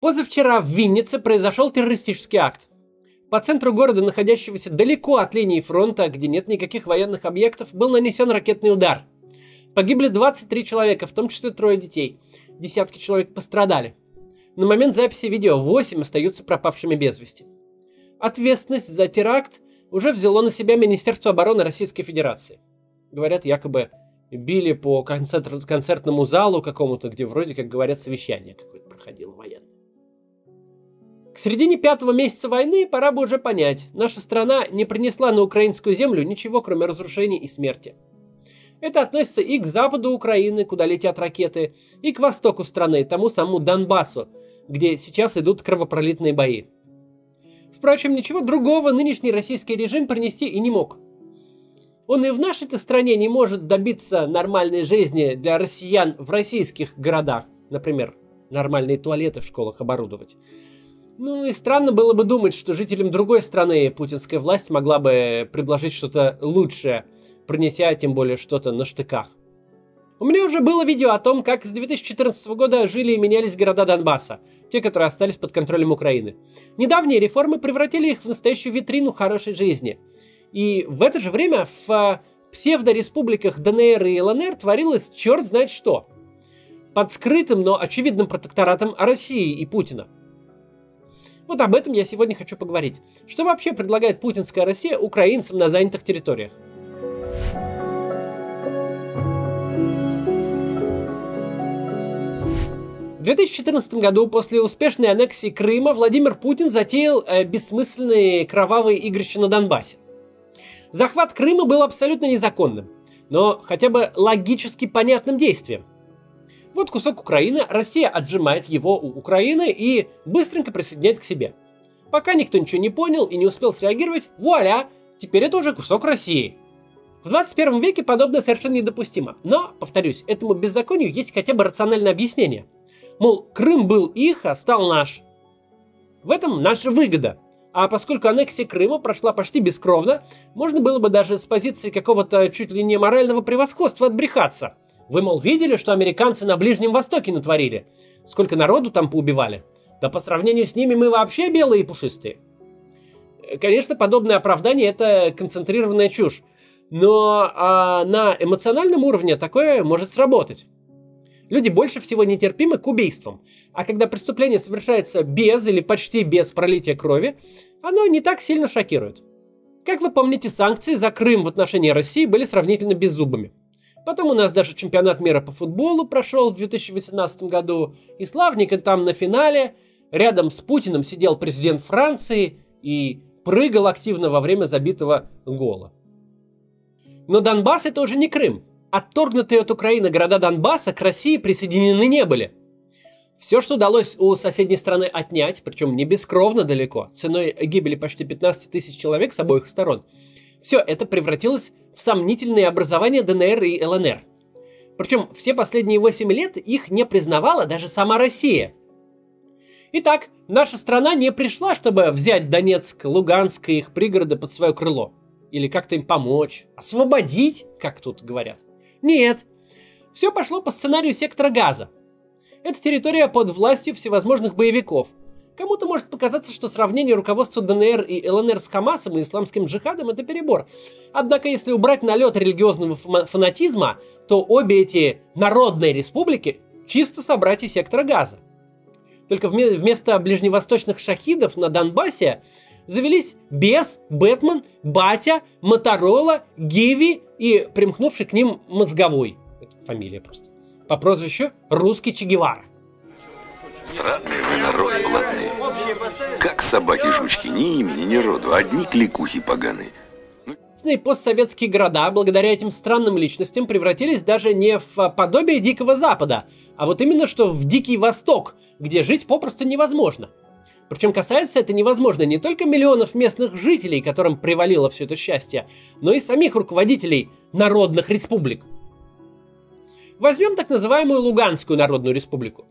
Позавчера в Виннице произошел террористический акт. По центру города, находящегося далеко от линии фронта, где нет никаких военных объектов, был нанесен ракетный удар. Погибли 23 человека, в том числе 3 детей. Десятки человек пострадали. На момент записи видео 8 остаются пропавшими без вести. Ответственность за теракт уже взяло на себя Министерство обороны Российской Федерации. Говорят, якобы били по концертному залу какому-то, где вроде как говорят совещание какое-то проходило военное. К середине 5-го месяца войны пора бы уже понять, наша страна не принесла на украинскую землю ничего, кроме разрушений и смерти. Это относится и к западу Украины, куда летят ракеты, и к востоку страны, тому самому Донбассу, где сейчас идут кровопролитные бои. Впрочем, ничего другого нынешний российский режим принести и не мог. Он и в нашей-то стране не может добиться нормальной жизни для россиян в российских городах, например, нормальные туалеты в школах оборудовать. Ну и странно было бы думать, что жителям другой страны путинская власть могла бы предложить что-то лучшее, принеся тем более что-то на штыках. У меня уже было видео о том, как с 2014 года жили и менялись города Донбасса, те, которые остались под контролем Украины. Недавние реформы превратили их в настоящую витрину хорошей жизни. И в это же время в псевдореспубликах ДНР и ЛНР творилось черт знает что. Под скрытым, но очевидным протекторатом России и Путина. Вот об этом я сегодня хочу поговорить. Что вообще предлагает путинская Россия украинцам на занятых территориях? В 2014 году, после успешной аннексии Крыма, Владимир Путин затеял бессмысленные кровавые игрища на Донбассе. Захват Крыма был абсолютно незаконным, но хотя бы логически понятным действием. Вот кусок Украины, Россия отжимает его у Украины и быстренько присоединяет к себе. Пока никто ничего не понял и не успел среагировать, вуаля, теперь это уже кусок России. В 21 веке подобное совершенно недопустимо. Но, повторюсь, этому беззаконию есть хотя бы рациональное объяснение. Мол, Крым был их, а стал наш. В этом наша выгода. А поскольку аннексия Крыма прошла почти бескровно, можно было бы даже с позиции какого-то чуть ли не морального превосходства отбрехаться. Вы, мол, видели, что американцы на Ближнем Востоке натворили? Сколько народу там поубивали? Да по сравнению с ними мы вообще белые и пушистые. Конечно, подобное оправдание – это концентрированная чушь. Но на эмоциональном уровне такое может сработать. Люди больше всего нетерпимы к убийствам. А когда преступление совершается без или почти без пролития крови, оно не так сильно шокирует. Как вы помните, санкции за Крым в отношении России были сравнительно беззубыми. Потом у нас даже чемпионат мира по футболу прошел в 2018 году, и славненько там на финале рядом с Путиным сидел президент Франции и прыгал активно во время забитого гола. Но Донбасс — это уже не Крым. Отторгнутые от Украины города Донбасса к России присоединены не были. Все, что удалось у соседней страны отнять, причем не бескровно далеко, ценой гибели почти 15 тысяч человек с обоих сторон, все это превратилось в сомнительные образования ДНР и ЛНР. Причем все последние 8 лет их не признавала даже сама Россия. Итак, наша страна не пришла, чтобы взять Донецк, Луганск и их пригороды под свое крыло. Или как-то им помочь, освободить, как тут говорят. Нет, все пошло по сценарию сектора Газа. Это территория под властью всевозможных боевиков. Кому-то может показаться, что сравнение руководства ДНР и ЛНР с Хамасом и исламским джихадом – это перебор. Однако, если убрать налет религиозного фанатизма, то обе эти народные республики – чисто собратья сектора Газа. Только вместо ближневосточных шахидов на Донбассе завелись Бес, Бэтмен, Батя, Моторола, Гиви и примкнувший к ним Мозговой. Это фамилия просто. По прозвищу Русский Че Гевара. Странный вы народ блатные. Как собаки-жучки, ни имени, ни роду, одни кликухи поганые. И постсоветские города, благодаря этим странным личностям, превратились даже не в подобие Дикого Запада, а вот именно что в Дикий Восток, где жить попросту невозможно. Причем касается это невозможно не только миллионов местных жителей, которым привалило все это счастье, но и самих руководителей народных республик. Возьмем так называемую Луганскую народную республику.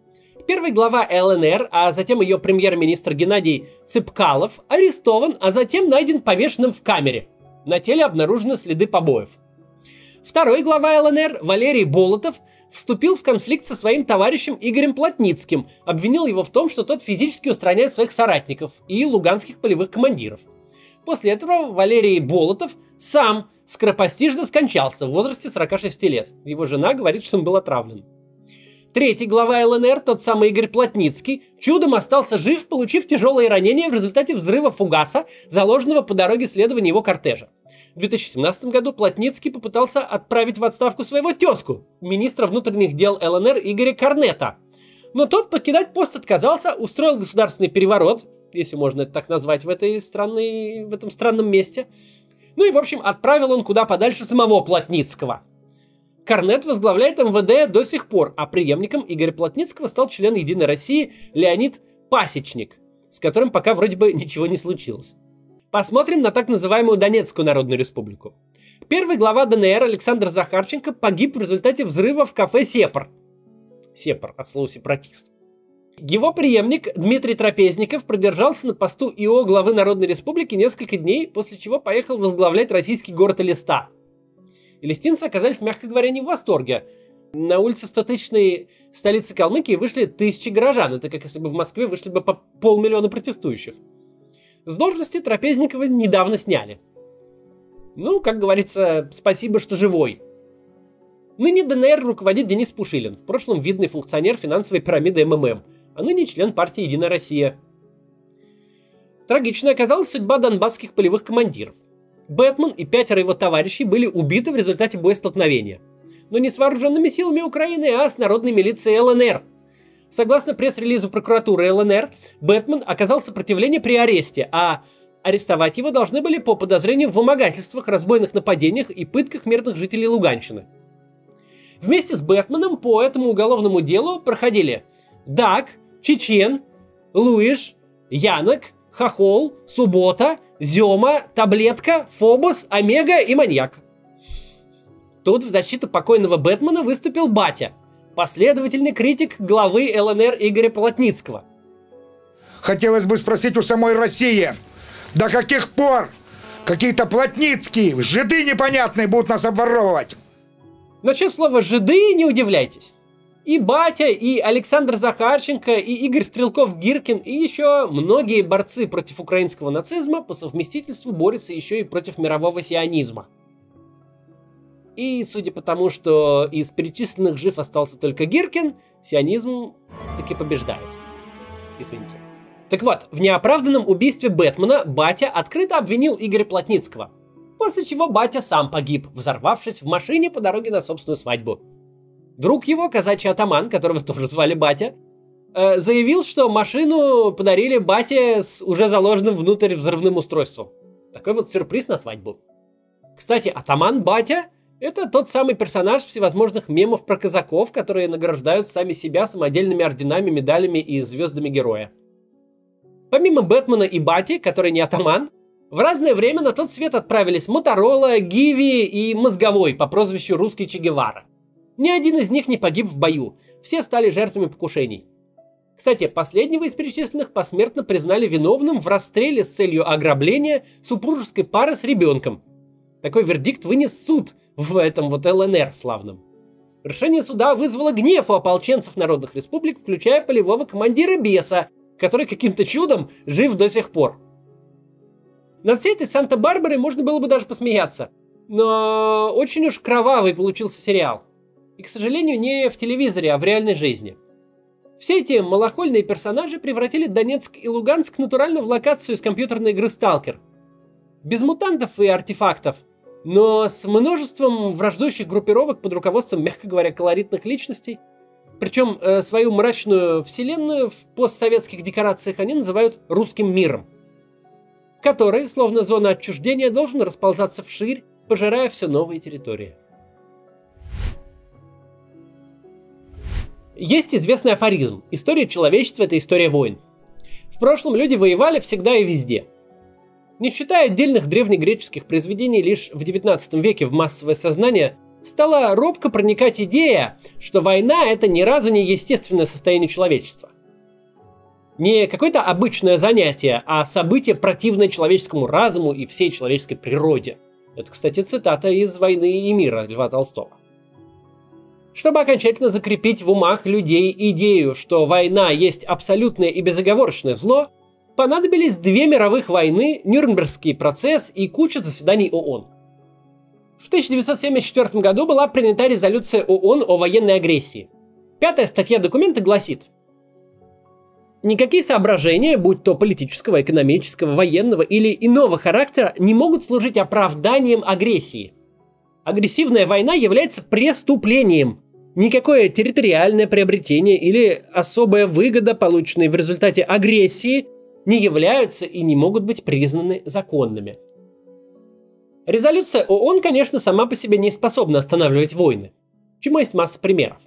Первый глава ЛНР, а затем ее премьер-министр Геннадий Цыпкалов арестован, а затем найден повешенным в камере. На теле обнаружены следы побоев. Второй глава ЛНР Валерий Болотов вступил в конфликт со своим товарищем Игорем Плотницким, обвинил его в том, что тот физически устраняет своих соратников и луганских полевых командиров. После этого Валерий Болотов сам скоропостижно скончался в возрасте 46 лет. Его жена говорит, что он был отравлен. Третий глава ЛНР, тот самый Игорь Плотницкий, чудом остался жив, получив тяжелые ранения в результате взрыва фугаса, заложенного по дороге следования его кортежа. В 2017 году Плотницкий попытался отправить в отставку своего тезку, министра внутренних дел ЛНР Игоря Корнета. Но тот покидать пост отказался, устроил государственный переворот, если можно это так назвать, в этом странном месте. Ну и, в общем, отправил он куда подальше самого Плотницкого. Корнет возглавляет МВД до сих пор, а преемником Игоря Плотницкого стал член «Единой России» Леонид Пасечник, с которым пока вроде бы ничего не случилось. Посмотрим на так называемую Донецкую Народную Республику. Первый глава ДНР Александр Захарченко погиб в результате взрыва в кафе «Сепар». «Сепар» от слова «сепаратист». Его преемник Дмитрий Трапезников продержался на посту ИО главы Народной Республики несколько дней, после чего поехал возглавлять российский город Элиста. Элистинцы оказались, мягко говоря, не в восторге. На улице 100-тысячной столицы Калмыкии вышли тысячи горожан. Это как если бы в Москве вышли бы по 500 000 протестующих. С должности Трапезникова недавно сняли. Ну, как говорится, спасибо, что живой. Ныне ДНР руководит Денис Пушилин, в прошлом видный функционер финансовой пирамиды МММ, а ныне член партии «Единая Россия». Трагичной оказалась судьба донбасских полевых командиров. Бэтмен и 5 его товарищей были убиты в результате боестолкновения. Но не с вооруженными силами Украины, а с народной милицией ЛНР. Согласно пресс-релизу прокуратуры ЛНР, Бэтмен оказал сопротивление при аресте, а арестовать его должны были по подозрению в вымогательствах, разбойных нападениях и пытках мирных жителей Луганщины. Вместе с Бэтменом по этому уголовному делу проходили Даг, Чечен, Луиш, Янок, Хохол, Суббота, Зема, Таблетка, Фобос, Омега и Маньяк. Тут в защиту покойного Бэтмена выступил Батя, последовательный критик главы ЛНР Игоря Плотницкого. Хотелось бы спросить у самой России, до каких пор какие-то Плотницкие, жиды непонятные будут нас обворовывать? Насчет слова «жиды» не удивляйтесь. И Батя, и Александр Захарченко, и Игорь Стрелков-Гиркин, и еще многие борцы против украинского нацизма по совместительству борются еще и против мирового сионизма. И судя по тому, что из перечисленных жив остался только Гиркин, сионизм таки побеждает. Извините. Так вот, в неоправданном убийстве Бэтмена Батя открыто обвинил Игоря Плотницкого, после чего Батя сам погиб, взорвавшись в машине по дороге на собственную свадьбу. Друг его, казачий атаман, которого тоже звали Батя, заявил, что машину подарили Бате с уже заложенным внутрь взрывным устройством. Такой вот сюрприз на свадьбу. Кстати, атаман Батя — это тот самый персонаж всевозможных мемов про казаков, которые награждают сами себя самодельными орденами, медалями и звездами героя. Помимо Бэтмена и Бати, который не атаман, в разное время на тот свет отправились Моторола, Гиви и Мозговой по прозвищу Русский Че Гевара. Ни один из них не погиб в бою, все стали жертвами покушений. Кстати, последнего из перечисленных посмертно признали виновным в расстреле с целью ограбления супружеской пары с ребенком. Такой вердикт вынес суд в этом вот ЛНР славном. Решение суда вызвало гнев у ополченцев народных республик, включая полевого командира Беса, который каким-то чудом жив до сих пор. Над всей этой Санта-Барбарой можно было бы даже посмеяться, но очень уж кровавый получился сериал. И, к сожалению, не в телевизоре, а в реальной жизни. Все эти малохольные персонажи превратили Донецк и Луганск натурально в локацию из компьютерной игры Stalker. Без мутантов и артефактов, но с множеством враждующих группировок под руководством, мягко говоря, колоритных личностей. Причем свою мрачную вселенную в постсоветских декорациях они называют русским миром, который, словно зона отчуждения, должен расползаться вширь, пожирая все новые территории. Есть известный афоризм: история человечества — это история войн. В прошлом люди воевали всегда и везде. Не считая отдельных древнегреческих произведений, лишь в 19 веке в массовое сознание стала робко проникать идея, что война — это ни разу не естественное состояние человечества. Не какое-то обычное занятие, а событие, противное человеческому разуму и всей человеческой природе. Это, кстати, цитата из «Войны и мира» Льва Толстого. Чтобы окончательно закрепить в умах людей идею, что война есть абсолютное и безоговорочное зло, понадобились 2 мировых войны, Нюрнбергский процесс и куча заседаний ООН. В 1974 году была принята резолюция ООН о военной агрессии. 5-я статья документа гласит: никакие соображения, будь то политического, экономического, военного или иного характера, не могут служить оправданием агрессии. Агрессивная война является преступлением. Никакое территориальное приобретение или особая выгода, полученные в результате агрессии, не являются и не могут быть признаны законными. Резолюция ООН, конечно, сама по себе не способна останавливать войны, чему есть масса примеров.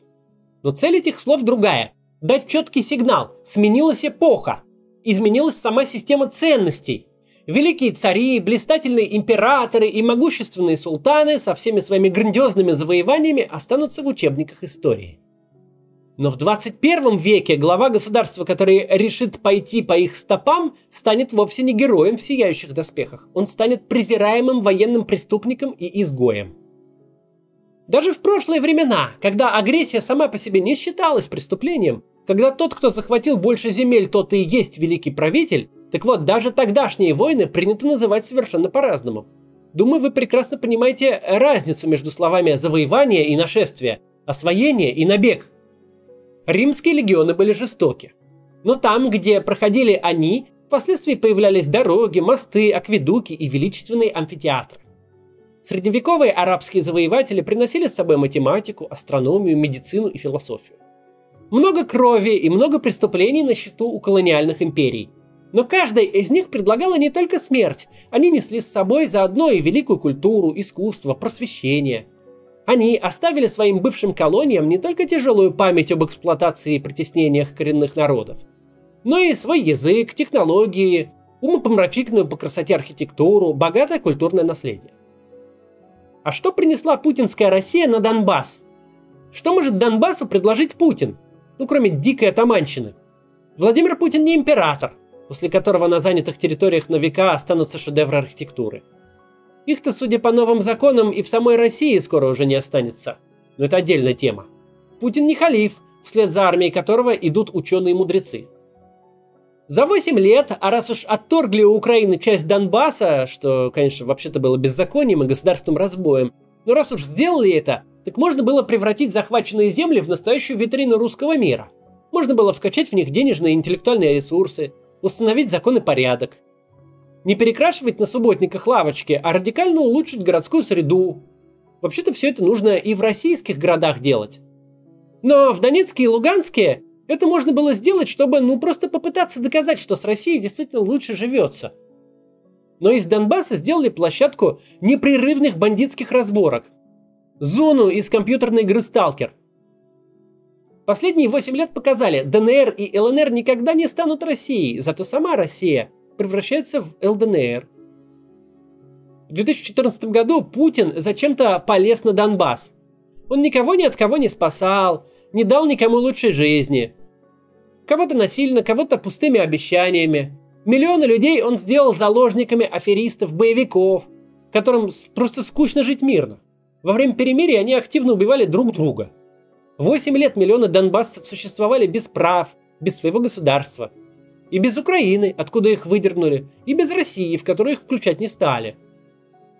Но цель этих слов другая – дать четкий сигнал: сменилась эпоха, изменилась сама система ценностей. Великие цари, блистательные императоры и могущественные султаны со всеми своими грандиозными завоеваниями останутся в учебниках истории. Но в 21 веке глава государства, который решит пойти по их стопам, станет вовсе не героем в сияющих доспехах. Он станет презираемым военным преступником и изгоем. Даже в прошлые времена, когда агрессия сама по себе не считалась преступлением, когда тот, кто захватил больше земель, тот и есть великий правитель, так вот, даже тогдашние войны принято называть совершенно по-разному. Думаю, вы прекрасно понимаете разницу между словами «завоевание» и «нашествие», «освоение» и «набег». Римские легионы были жестоки. Но там, где проходили они, впоследствии появлялись дороги, мосты, акведуки и величественные амфитеатры. Средневековые арабские завоеватели приносили с собой математику, астрономию, медицину и философию. Много крови и много преступлений на счету у колониальных империй. Но каждая из них предлагала не только смерть, они несли с собой заодно и великую культуру, искусство, просвещение. Они оставили своим бывшим колониям не только тяжелую память об эксплуатации и притеснениях коренных народов, но и свой язык, технологии, умопомрачительную по красоте архитектуру, богатое культурное наследие. А что принесла путинская Россия на Донбасс? Что может Донбассу предложить Путин? Кроме дикой атаманщины. Владимир Путин не император, после которого на занятых территориях на века останутся шедевры архитектуры. Их-то, судя по новым законам, и в самой России скоро уже не останется. Но это отдельная тема. Путин не халиф, вслед за армией которого идут ученые-мудрецы. За 8 лет, а раз уж отторгли у Украины часть Донбасса, что, конечно, вообще-то было беззаконием и государственным разбоем, но раз уж сделали это, так можно было превратить захваченные земли в настоящую витрину русского мира. Можно было вкачать в них денежные и интеллектуальные ресурсы, установить закон и порядок. Не перекрашивать на субботниках лавочки, а радикально улучшить городскую среду. Вообще-то все это нужно и в российских городах делать. Но в Донецке и Луганске это можно было сделать, чтобы просто попытаться доказать, что с Россией действительно лучше живется. Но из Донбасса сделали площадку непрерывных бандитских разборок. Зону из компьютерной игры «Сталкер». Последние 8 лет показали, ДНР и ЛНР никогда не станут Россией, зато сама Россия превращается в ЛДНР. В 2014 году Путин зачем-то полез на Донбасс. Он никого ни от кого не спасал, не дал никому лучшей жизни. Кого-то насильно, кого-то пустыми обещаниями. Миллионы людей он сделал заложниками аферистов, боевиков, которым просто скучно жить мирно. Во время перемирия они активно убивали друг друга. 8 лет миллионы донбассцев существовали без прав, без своего государства. И без Украины, откуда их выдернули, и без России, в которую их включать не стали.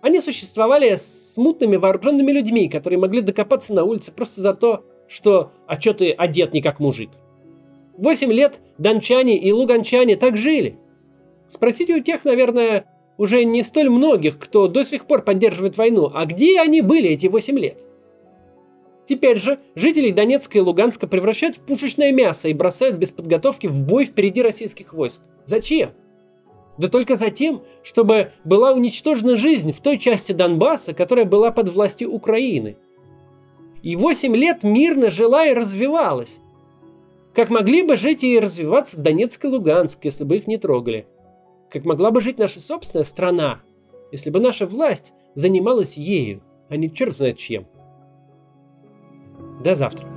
Они существовали с смутными вооруженными людьми, которые могли докопаться на улице просто за то, что «а чё ты одет не как мужик?». 8 лет дончане и луганчане так жили. Спросите у тех, наверное, уже не столь многих, кто до сих пор поддерживает войну, а где они были эти 8 лет? Теперь же жителей Донецка и Луганска превращают в пушечное мясо и бросают без подготовки в бой впереди российских войск. Зачем? Да только за тем, чтобы была уничтожена жизнь в той части Донбасса, которая была под властью Украины. И 8 лет мирно жила и развивалась. Как могли бы жить и развиваться Донецк и Луганск, если бы их не трогали? Как могла бы жить наша собственная страна, если бы наша власть занималась ею, а не черт знает чем? До завтра.